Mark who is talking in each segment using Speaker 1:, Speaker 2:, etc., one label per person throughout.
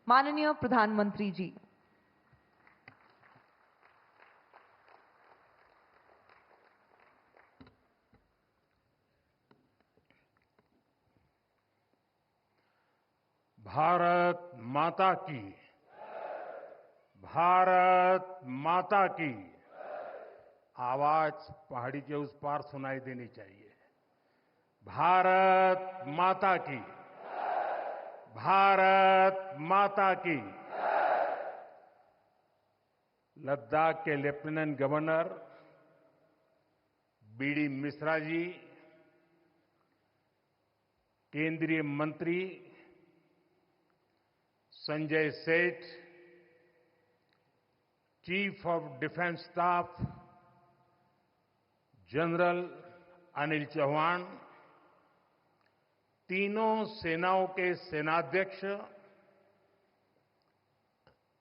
Speaker 1: माननीय प्रधानमंत्री जी।
Speaker 2: भारत माता की, भारत माता की आवाज पहाड़ी के उस पार सुनाई देनी चाहिए। भारत माता की, भारत माता की। लद्दाख के lieutenant governor BD Mishra ji, केंद्रीय मंत्री Sanjay Seth, chief of defence staff general Anil Chauhan, तीनों सेनाओं के सेनाध्यक्ष,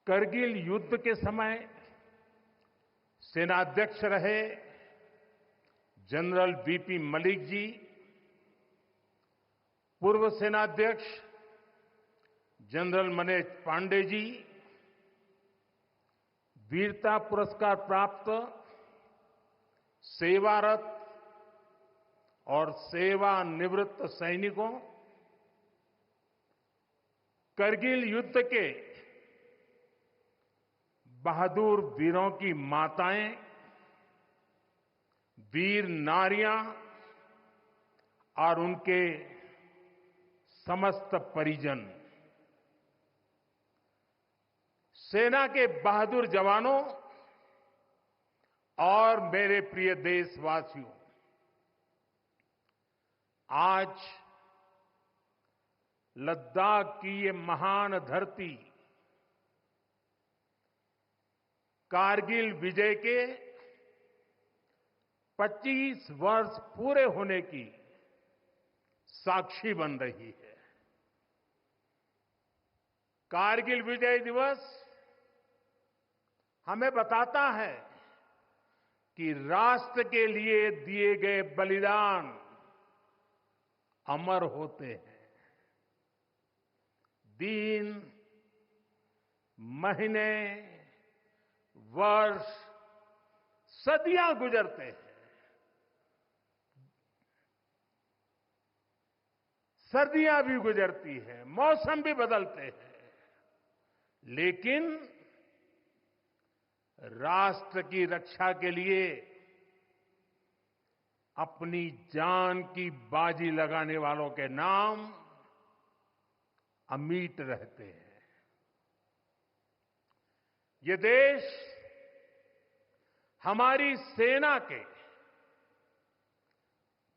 Speaker 2: करगिल युद्ध के समय सेनाध्यक्ष रहे जनरल वीपी मलिक जी, पूर्व सेनाध्यक्ष जनरल मनोज पांडे जी, वीरता पुरस्कार प्राप्त सेवारत और सेवानिवृत्त सैनिकों, करगिल युद्ध के बहादुर वीरों की माताएं, वीर नारियां और उनके समस्त परिजन, सेना के बहादुर जवानों और मेरे प्रिय देशवासियों, आज लद्दाख की ये महान धरती कारगिल विजय के 25 वर्ष पूरे होने की साक्षी बन रही है। कारगिल विजय दिवस हमें बताता है कि राष्ट्र के लिए दिए गए बलिदान अमर होते हैं। दिन, महीने, वर्ष, सदियां गुजरते हैं, सर्दियां भी गुजरती हैं, मौसम भी बदलते हैं, लेकिन राष्ट्र की रक्षा के लिए अपनी जान की बाजी लगाने वालों के नाम अमिट रहते हैं। ये देश हमारी सेना के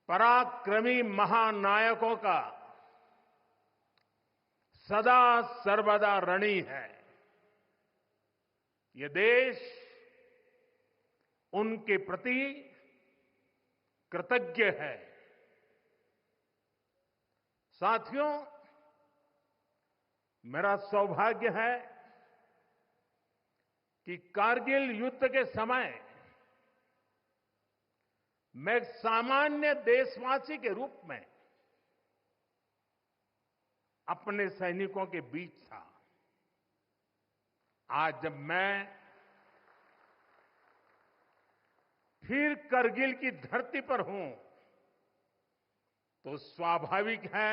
Speaker 2: पराक्रमी महानायकों का सदा सर्वदा ऋणी है। ये देश उनके प्रति कृतज्ञ है। साथियों, मेरा सौभाग्य है कि कारगिल युद्ध के समय मैं एक सामान्य देशवासी के रूप में अपने सैनिकों के बीच था। आज जब मैं फिर करगिल की धरती पर हूं, तो स्वाभाविक है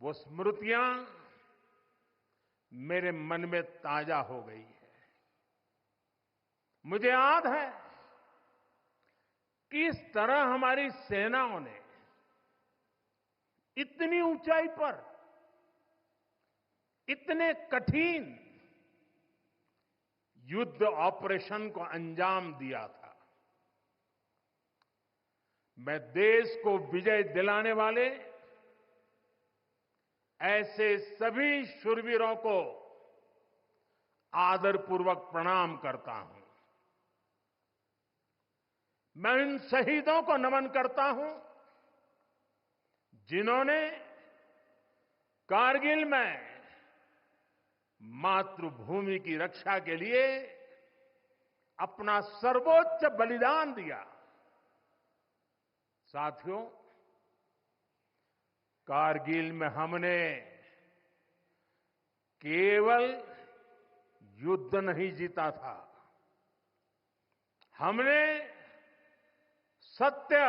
Speaker 2: वो स्मृतियां मेरे मन में ताजा हो गई है। मुझे याद है किस तरह हमारी सेनाओं ने इतनी ऊंचाई पर इतने कठिन युद्ध ऑपरेशन को अंजाम दिया था। मैं देश को विजय दिलाने वाले ऐसे सभी शूरवीरों को आदरपूर्वक प्रणाम करता हूं। मैं उन शहीदों को नमन करता हूं जिन्होंने कारगिल में मातृभूमि की रक्षा के लिए अपना सर्वोच्च बलिदान दिया। साथियों, कारगिल में हमने केवल युद्ध नहीं जीता था, हमने सत्य,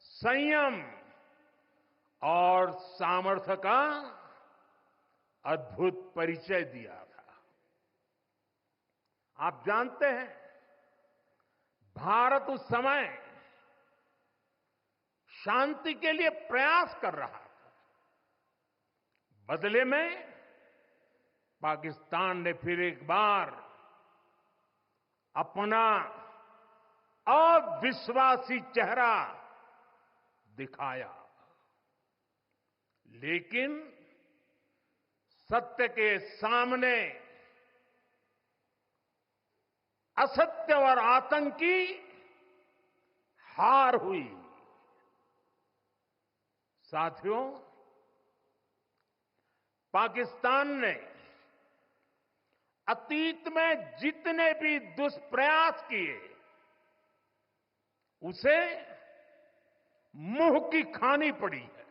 Speaker 2: संयम और सामर्थ्य का अद्भुत परिचय दिया था। आप जानते हैं, भारत उस समय शांति के लिए प्रयास कर रहा था। बदले में पाकिस्तान ने फिर एक बार अपना अविश्वासी चेहरा दिखाया। लेकिन सत्य के सामने असत्य और आतंक की हार हुई। साथियों, पाकिस्तान ने अतीत में जितने भी दुष्प्रयास किए, उसे मुंह की खानी पड़ी है।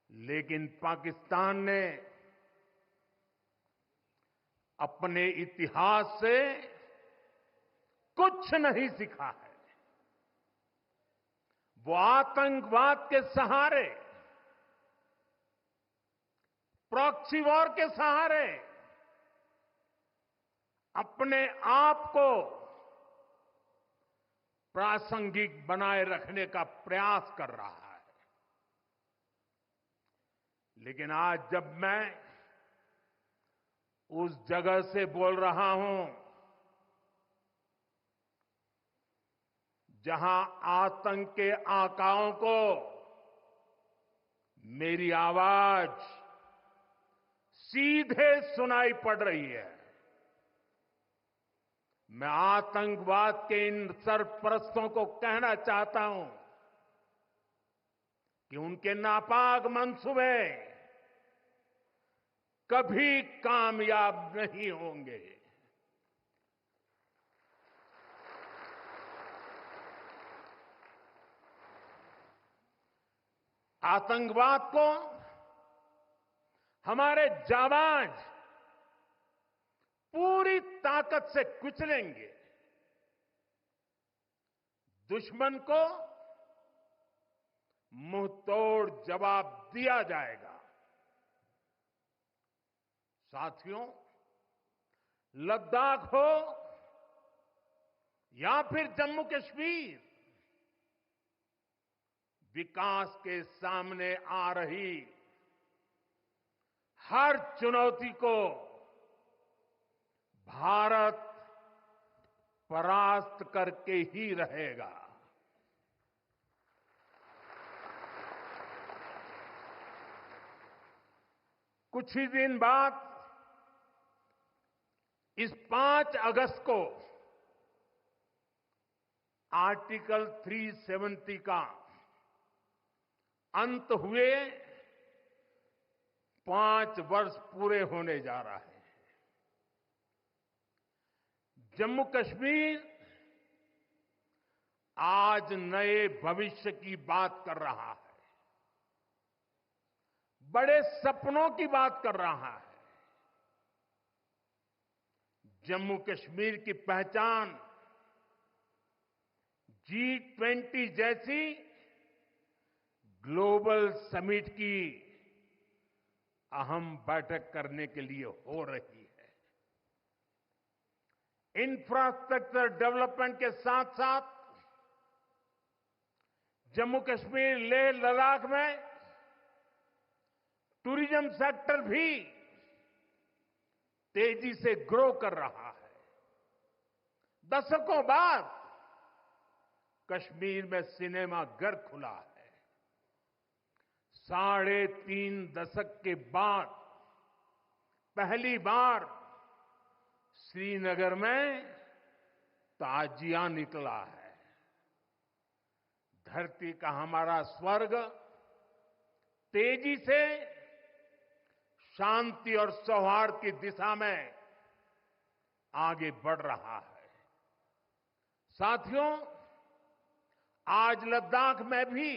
Speaker 2: लेकिन पाकिस्तान ने अपने इतिहास से कुछ नहीं सीखा है। वो आतंकवाद के सहारे, प्रॉक्सी वॉर के सहारे अपने आप को प्रासंगिक बनाए रखने का प्रयास कर रहा है। लेकिन आज जब मैं उस जगह से बोल रहा हूं जहां आतंक के आकाओं को मेरी आवाज सीधे सुनाई पड़ रही है, मैं आतंकवाद के इन सरपरस्तों को कहना चाहता हूं कि उनके नापाक मंसूबे कभी कामयाब नहीं होंगे। आतंकवाद को हमारे जाबाज पूरी ताकत से कुचलेंगे। दुश्मन को मुंहतोड़ जवाब दिया जाएगा। साथियों, लद्दाख हो या फिर जम्मू कश्मीर, विकास के सामने आ रही हर चुनौती को भारत परास्त करके ही रहेगा। कुछ ही दिन बाद इस 5 अगस्त को आर्टिकल 370 का अंत हुए 5 वर्ष पूरे होने जा रहा है। जम्मू कश्मीर आज नए भविष्य की बात कर रहा है, बड़े सपनों की बात कर रहा है। जम्मू कश्मीर की पहचान G20 जैसी ग्लोबल समिट की अहम बैठक करने के लिए हो रही है। इंफ्रास्ट्रक्चर डेवलपमेंट के साथ साथ जम्मू कश्मीर, लेह, लद्दाख में टूरिज्म सेक्टर भी तेजी से ग्रो कर रहा है। दशकों बाद कश्मीर में सिनेमा घर खुला है। 3.5 दशक के बाद पहली बार श्रीनगर में ताजिया निकला है। धरती का हमारा स्वर्ग तेजी से शांति और सौहार्द की दिशा में आगे बढ़ रहा है। साथियों, आज लद्दाख में भी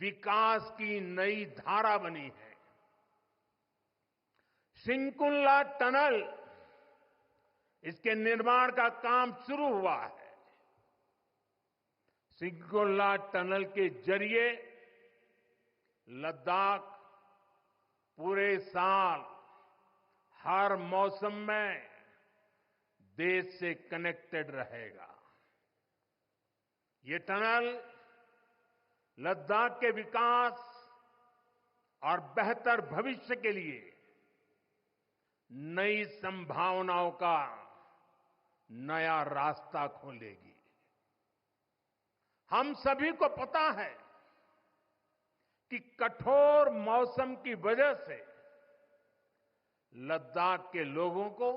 Speaker 2: विकास की नई धारा बनी है। सिंकुल्ला टनल, इसके निर्माण का काम शुरू हुआ है। सिंकुल्ला टनल के जरिए लद्दाख पूरे साल हर मौसम में देश से कनेक्टेड रहेगा। ये टनल लद्दाख के विकास और बेहतर भविष्य के लिए नई संभावनाओं का नया रास्ता खोलेगी। हम सभी को पता है कि कठोर मौसम की वजह से लद्दाख के लोगों को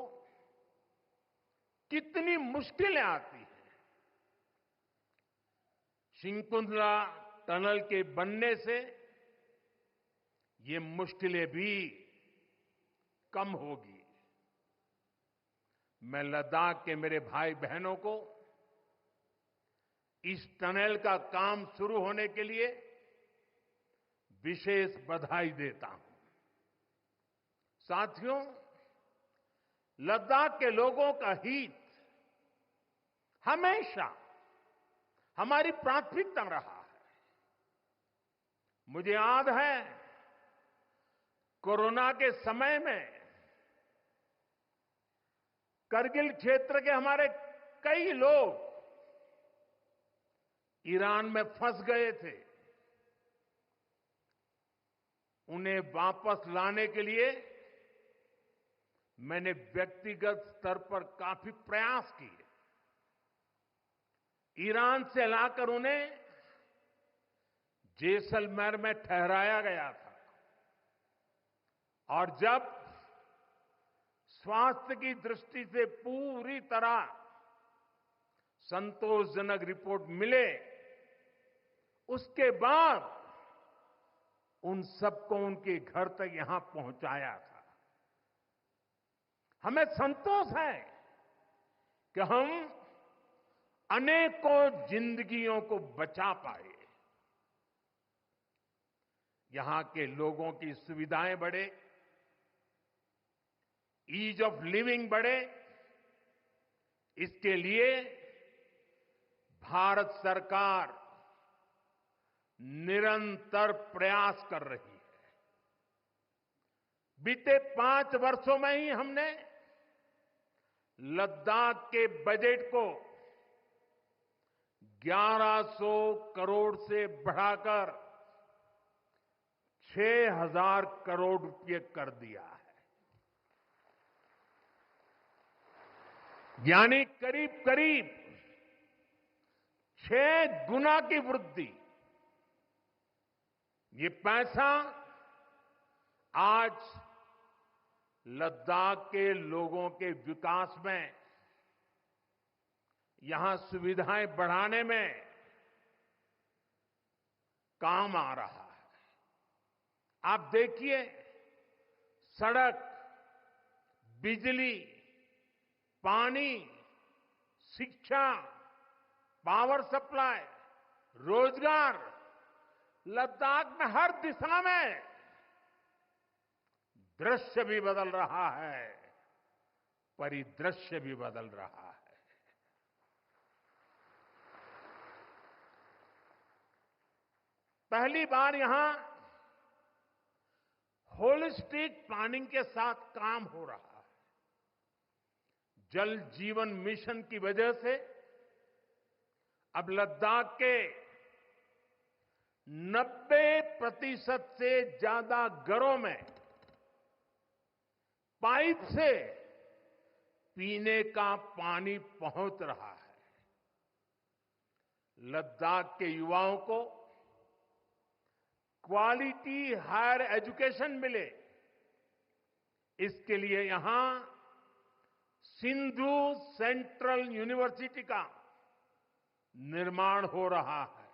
Speaker 2: कितनी मुश्किलें आती हैं। सिंकुल्ला टनल के बनने से ये मुश्किलें भी कम होगी। मैं लद्दाख के मेरे भाई बहनों को इस टनल का काम शुरू होने के लिए विशेष बधाई देता हूं। साथियों, लद्दाख के लोगों का हित हमेशा हमारी प्राथमिकता रहा है। मुझे याद है कोरोना के समय में करगिल क्षेत्र के हमारे कई लोग ईरान में फंस गए थे। उन्हें वापस लाने के लिए मैंने व्यक्तिगत स्तर पर काफी प्रयास किए। ईरान से लाकर उन्हें जैसलमेर में ठहराया गया था और जब स्वास्थ्य की दृष्टि से पूरी तरह संतोषजनक रिपोर्ट मिले, उसके बाद उन सबको उनके घर तक यहां पहुंचाया था। हमें संतोष है कि हम अनेकों जिंदगियों को बचा पाए। यहां के लोगों की सुविधाएं बढ़े, ईज ऑफ लिविंग बढ़े, इसके लिए भारत सरकार निरंतर प्रयास कर रही है। बीते 5 वर्षों में ही हमने लद्दाख के बजट को 1100 करोड़ से बढ़ाकर 6000 करोड़ रुपए कर दिया है। यानी करीब करीब 6 गुना की वृद्धि। ये पैसा आज लद्दाख के लोगों के विकास में, यहां सुविधाएं बढ़ाने में काम आ रहा है। आप देखिए, सड़क, बिजली, पानी, शिक्षा, पावर सप्लाई, रोजगार, लद्दाख में हर दिशा में दृश्य भी बदल रहा है, परिदृश्य भी बदल रहा है। पहली बार यहां होलिस्टिक प्लानिंग के साथ काम हो रहा है। जल जीवन मिशन की वजह से अब लद्दाख के 90% से ज्यादा घरों में पाइप से पीने का पानी पहुंच रहा है। लद्दाख के युवाओं को क्वालिटी हायर एजुकेशन मिले, इसके लिए यहां सिंधु सेंट्रल यूनिवर्सिटी का निर्माण हो रहा है।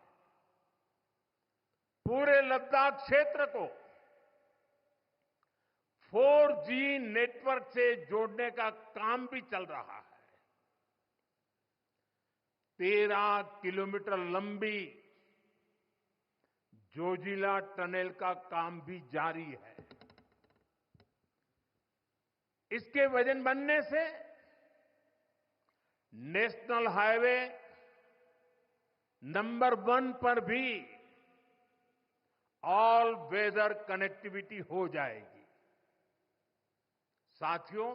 Speaker 2: पूरे लद्दाख क्षेत्र को 4G नेटवर्क से जोड़ने का काम भी चल रहा है। 13 किलोमीटर लंबी जोजिला टनल का काम भी जारी है। इसके वजन बनने से नेशनल हाईवे नंबर 1 पर भी ऑल वेदर कनेक्टिविटी हो जाएगी। साथियों,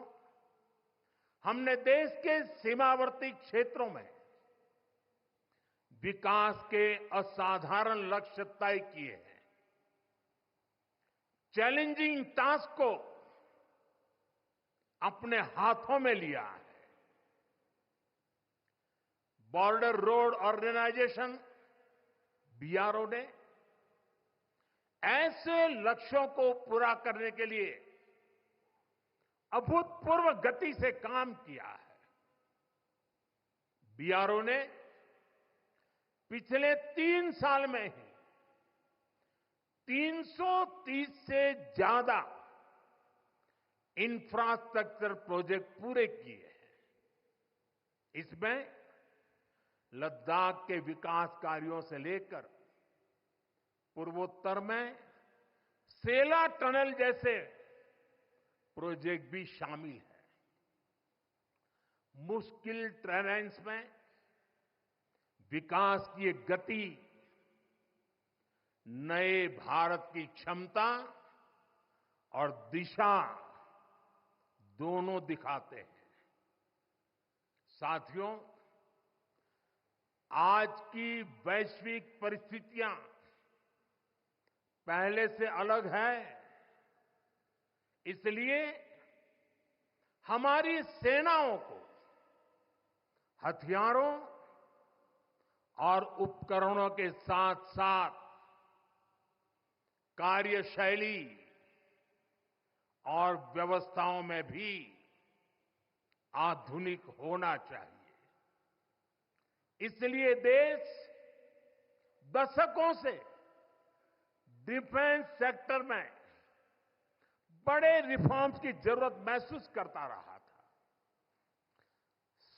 Speaker 2: हमने देश के सीमावर्ती क्षेत्रों में विकास के असाधारण लक्ष्य तय किए हैं। चैलेंजिंग टास्क को अपने हाथों में लिया है। बॉर्डर रोड ऑर्गेनाइजेशन बीआरओ ने ऐसे लक्ष्यों को पूरा करने के लिए अभूतपूर्व गति से काम किया है। बीआरओ ने पिछले 3 साल में ही 330 से ज्यादा इंफ्रास्ट्रक्चर प्रोजेक्ट पूरे किए हैं। इसमें लद्दाख के विकास कार्यों से लेकर पूर्वोत्तर में सेला टनल जैसे प्रोजेक्ट भी शामिल है। मुश्किल टेरेन्स में विकास की ये गति नए भारत की क्षमता और दिशा दोनों दिखाते हैं। साथियों, आज की वैश्विक परिस्थितियां पहले से अलग है। इसलिए हमारी सेनाओं को हथियारों और उपकरणों के साथ साथ कार्यशैली और व्यवस्थाओं में भी आधुनिक होना चाहिए। इसलिए देश दशकों से डिफेंस सेक्टर में बड़े रिफॉर्म्स की जरूरत महसूस करता रहा था।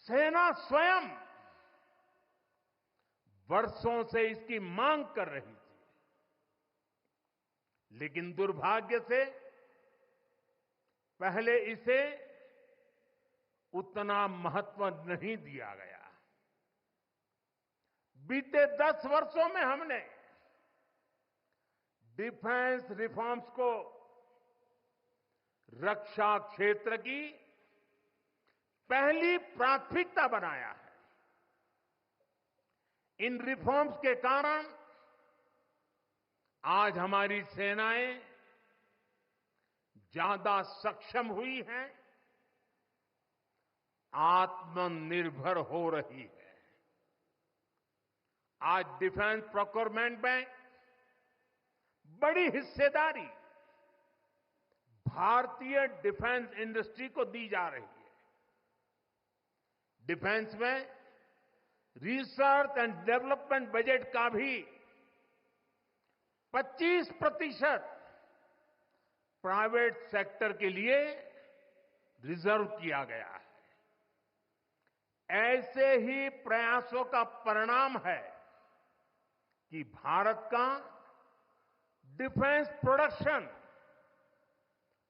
Speaker 2: सेना स्वयं वर्षों से इसकी मांग कर रही थी, लेकिन दुर्भाग्य से पहले इसे उतना महत्व नहीं दिया गया। बीते 10 वर्षों में हमने डिफेंस रिफॉर्म्स को रक्षा क्षेत्र की पहली प्राथमिकता बनाया है। इन रिफॉर्म्स के कारण आज हमारी सेनाएं ज्यादा सक्षम हुई हैं, आत्मनिर्भर हो रही है। आज डिफेंस प्रोक्योरमेंट में बड़ी हिस्सेदारी भारतीय डिफेंस इंडस्ट्री को दी जा रही है। डिफेंस में रिसर्च एंड डेवलपमेंट बजट का भी 25% प्राइवेट सेक्टर के लिए रिजर्व किया गया है। ऐसे ही प्रयासों का परिणाम है कि भारत का डिफेंस प्रोडक्शन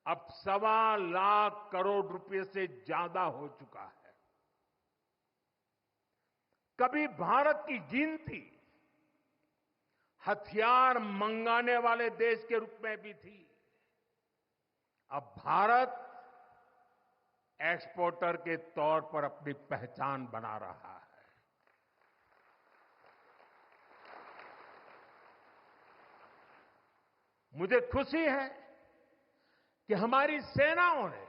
Speaker 2: अब 1.25 लाख करोड़ रुपए से ज्यादा हो चुका है। कभी भारत की गिनती हथियार मंगाने वाले देश के रूप में भी थी। अब भारत एक्सपोर्टर के तौर पर अपनी पहचान बना रहा है। मुझे खुशी है कि हमारी सेनाओं ने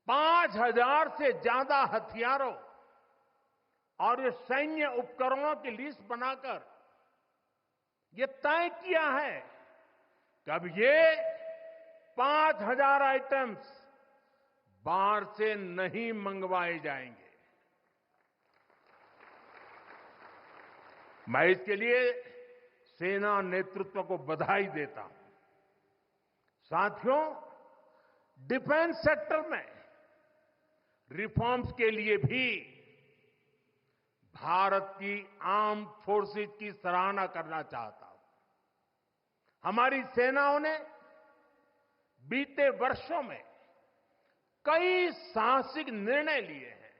Speaker 2: 5,000 से ज्यादा हथियारों और ये सैन्य उपकरणों की लिस्ट बनाकर ये तय किया है कि अब ये 5,000 आइटम्स बाहर से नहीं मंगवाए जाएंगे। मैं इसके लिए सेना नेतृत्व को बधाई देता हूं। साथियों, डिफेंस सेक्टर में रिफॉर्म्स के लिए भी भारत की आर्म फोर्सेस की सराहना करना चाहता हूं। हमारी सेनाओं ने बीते वर्षों में कई साहसिक निर्णय लिए हैं।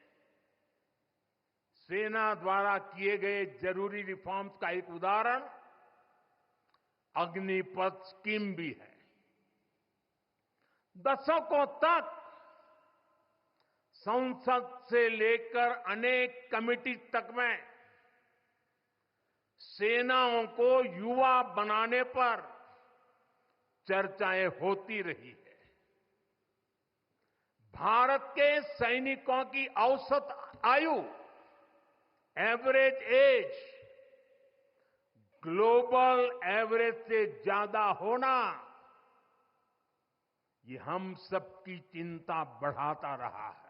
Speaker 2: सेना द्वारा किए गए जरूरी रिफॉर्म्स का एक उदाहरण अग्निपथ स्कीम भी है। दशकों तक संसद से लेकर अनेक कमेटी तक में सेनाओं को युवा बनाने पर चर्चाएं होती रही है। भारत के सैनिकों की औसत आयु, एवरेज एज, ग्लोबल एवरेज से ज्यादा होना, ये हम सबकी चिंता बढ़ाता रहा है।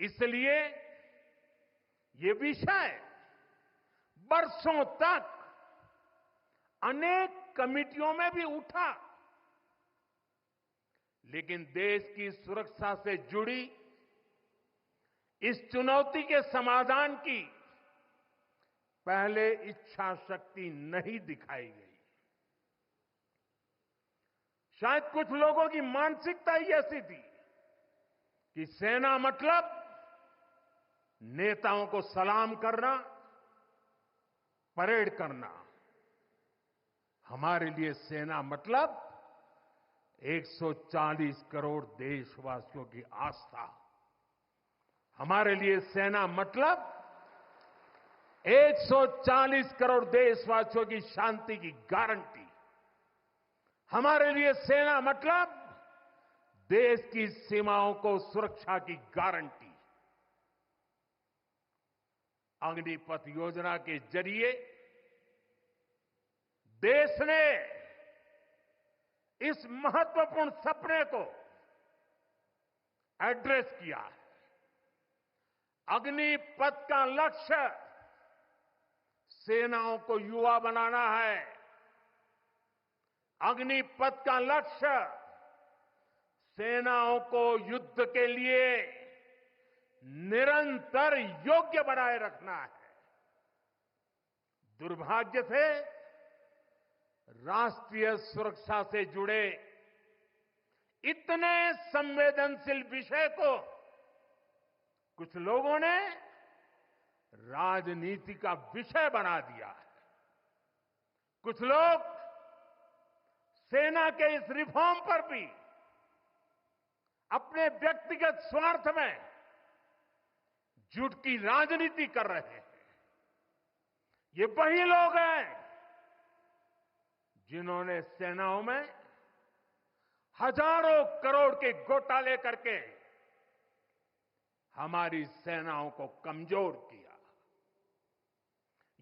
Speaker 2: इसलिए ये विषय बरसों तक अनेक कमिटियों में भी उठा, लेकिन देश की सुरक्षा से जुड़ी इस चुनौती के समाधान की पहले इच्छा शक्ति नहीं दिखाई गई। शायद कुछ लोगों की मानसिकता ही ऐसी थी कि सेना मतलब नेताओं को सलाम करना, परेड करना। हमारे लिए सेना मतलब 140 करोड़ देशवासियों की आस्था। हमारे लिए सेना मतलब 140 करोड़ देशवासियों की शांति की गारंटी। हमारे लिए सेना मतलब देश की सीमाओं को सुरक्षा की गारंटी। अग्निपथ योजना के जरिए देश ने इस महत्वपूर्ण सपने को एड्रेस किया है। अग्निपथ का लक्ष्य सेनाओं को युवा बनाना है। अग्निपथ का लक्ष्य सेनाओं को युद्ध के लिए निरंतर योग्य बनाए रखना है। दुर्भाग्य से राष्ट्रीय सुरक्षा से जुड़े इतने संवेदनशील विषय को कुछ लोगों ने राजनीति का विषय बना दिया है। कुछ लोग सेना के इस रिफॉर्म पर भी अपने व्यक्तिगत स्वार्थ में झूठ की राजनीति कर रहे हैं। ये वही लोग हैं जिन्होंने सेनाओं में हजारों करोड़ के घोटाले करके हमारी सेनाओं को कमजोर किया।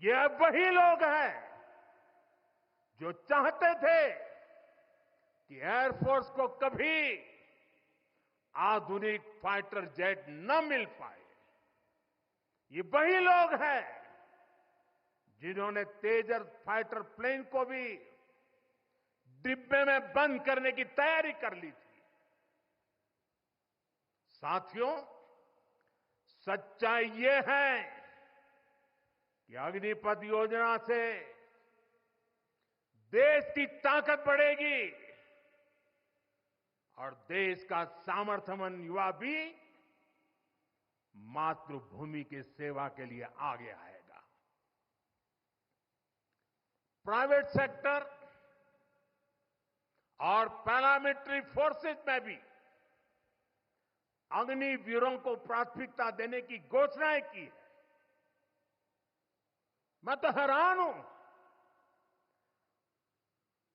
Speaker 2: ये वही लोग हैं जो चाहते थे कि एयरफोर्स को कभी आधुनिक फाइटर जेट न मिल पाए। ये वही लोग हैं जिन्होंने तेजस फाइटर प्लेन को भी डिब्बे में बंद करने की तैयारी कर ली थी। साथियों, सच्चाई ये है कि अग्निपथ योजना से देश की ताकत बढ़ेगी और देश का सामर्थ्यवान युवा भी मातृभूमि की सेवा के लिए आगे आएगा। प्राइवेट सेक्टर और पैरामिलिट्री फोर्सेस में भी अग्निवीरों को प्राथमिकता देने की घोषणाएं की है। मैं तो हैरान हूं,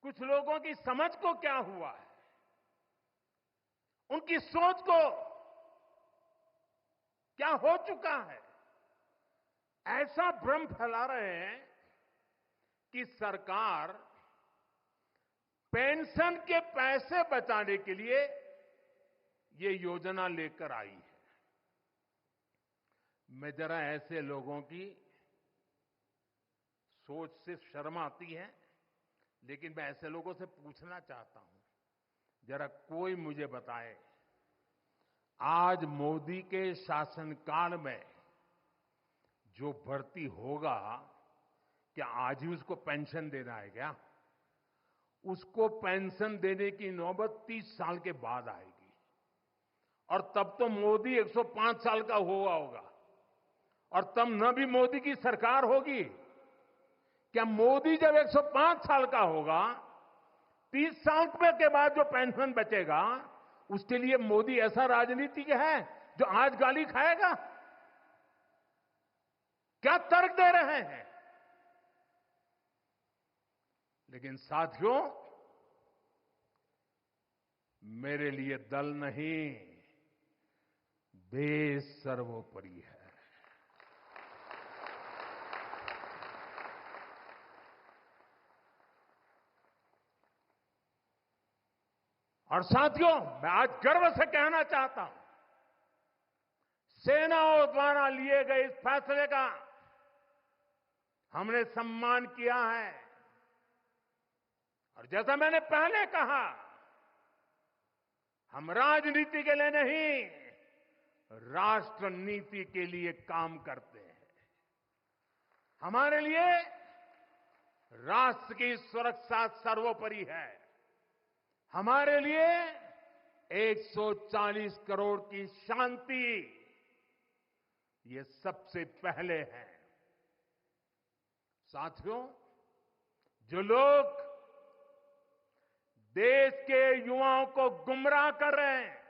Speaker 2: कुछ लोगों की समझ को क्या हुआ है, उनकी सोच को क्या हो चुका है। ऐसा भ्रम फैला रहे हैं कि सरकार पेंशन के पैसे बचाने के लिए ये योजना लेकर आई है। मैं जरा ऐसे लोगों की सोच से शर्म आती है, लेकिन मैं ऐसे लोगों से पूछना चाहता हूं, जरा कोई मुझे बताए, आज मोदी के शासनकाल में जो भर्ती होगा, क्या आज ही उसको पेंशन देना है क्या? उसको पेंशन देने की नौबत 30 साल के बाद आएगी। और तब तो मोदी 105 साल का हुआ होगा, और तब न भी मोदी की सरकार होगी। क्या मोदी जब 105 साल का होगा, 30 साल के बाद जो पेंशन बचेगा, उसके लिए मोदी ऐसा राजनीतिक है जो आज गाली खाएगा? क्या तर्क दे रहे हैं? लेकिन साथियों, मेरे लिए दल नहीं, देश सर्वोपरि है। और साथियों, मैं आज गर्व से कहना चाहता हूं, सेनाओं द्वारा लिए गए इस फैसले का हमने सम्मान किया है। और जैसा मैंने पहले कहा, हम राजनीति के लिए नहीं, राष्ट्र नीति के लिए काम करते हैं। हमारे लिए राष्ट्र की सुरक्षा सर्वोपरि है। हमारे लिए 140 करोड़ की शांति, ये सबसे पहले है। साथियों, जो लोग देश के युवाओं को गुमराह कर रहे हैं,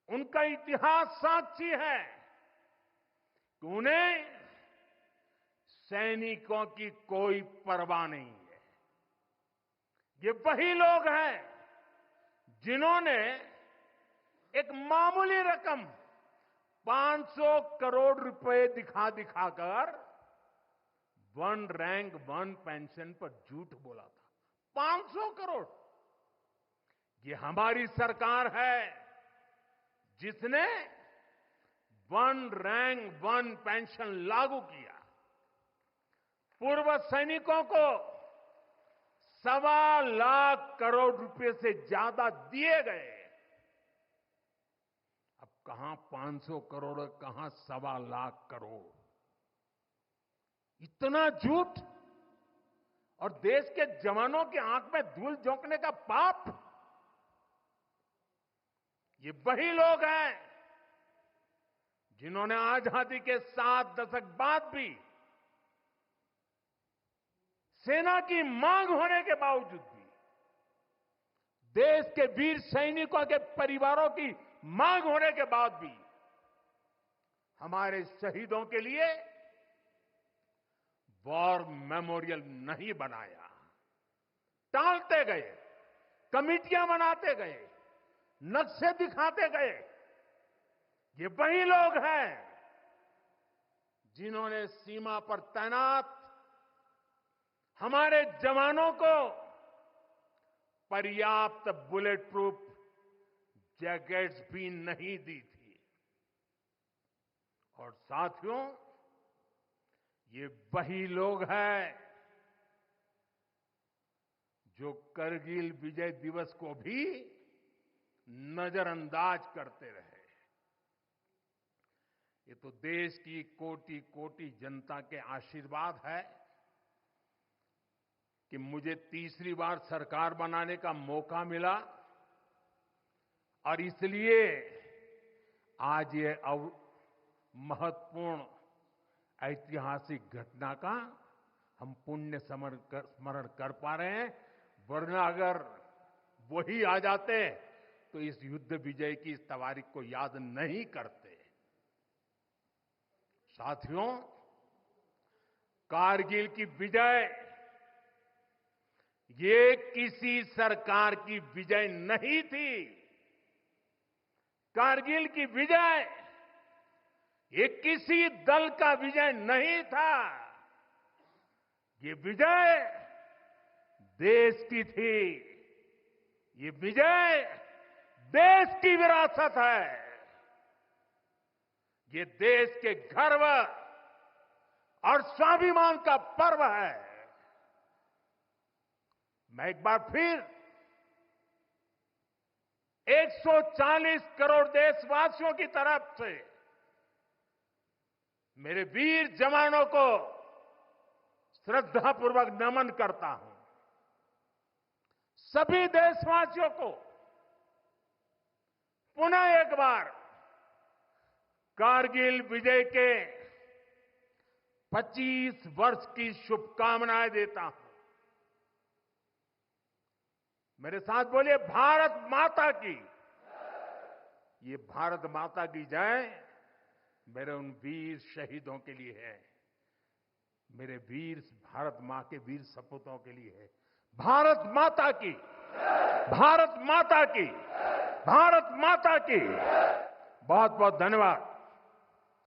Speaker 2: उनका इतिहास साक्षी है कि उन्हें सैनिकों की कोई परवाह नहीं है। ये वही लोग हैं जिन्होंने एक मामूली रकम 500 करोड़ रुपए दिखाकर वन रैंक वन पेंशन पर झूठ बोला था। 500 करोड़। ये हमारी सरकार है जिसने वन रैंक वन पेंशन लागू किया। पूर्व सैनिकों को 1.25 लाख करोड़ रुपए से ज्यादा दिए गए। अब कहां 500 करोड़, कहां 1.25 लाख करोड़। इतना झूठ, और देश के जवानों की आंख में धूल झोंकने का पाप। ये वही लोग हैं जिन्होंने आजादी के 7 दशक बाद भी सेना की मांग होने के बावजूद भी, देश के वीर सैनिकों के परिवारों की मांग होने के बाद भी हमारे शहीदों के लिए वॉर मेमोरियल नहीं बनाया। टालते गए, कमिटियां बनाते गए, नक्शे दिखाते गए। ये वही लोग हैं जिन्होंने सीमा पर तैनात हमारे जवानों को पर्याप्त बुलेट प्रूफ जैकेट्स भी नहीं दी थी। और साथियों, ये वही लोग हैं जो करगिल विजय दिवस को भी नजरअंदाज करते रहे। ये तो देश की कोटि कोटि जनता के आशीर्वाद है कि मुझे तीसरी बार सरकार बनाने का मौका मिला, और इसलिए आज ये महत्वपूर्ण ऐतिहासिक घटना का हम पुण्य स्मरण कर पा रहे हैं। वरना अगर वही आ जाते तो इस युद्ध विजय की इस तारीख को याद नहीं करते। साथियों, कारगिल की विजय ये किसी सरकार की विजय नहीं थी। कारगिल की विजय ये किसी दल का विजय नहीं था। ये विजय देश की थी। ये विजय देश की विरासत है। ये देश के गर्व और स्वाभिमान का पर्व है। मैं एक बार फिर 140 करोड़ देशवासियों की तरफ से मेरे वीर जवानों को श्रद्धापूर्वक नमन करता हूं। सभी देशवासियों को पुनः एक बार कारगिल विजय के 25 वर्ष की शुभकामनाएं देता हूं। मेरे साथ बोलिए, भारत माता की। ये भारत माता की जय मेरे उन वीर शहीदों के लिए है, मेरे वीर भारत मां के वीर सपूतों के लिए है। भारत माता की, भारत माता की, भारत माता की। बहुत बहुत धन्यवाद।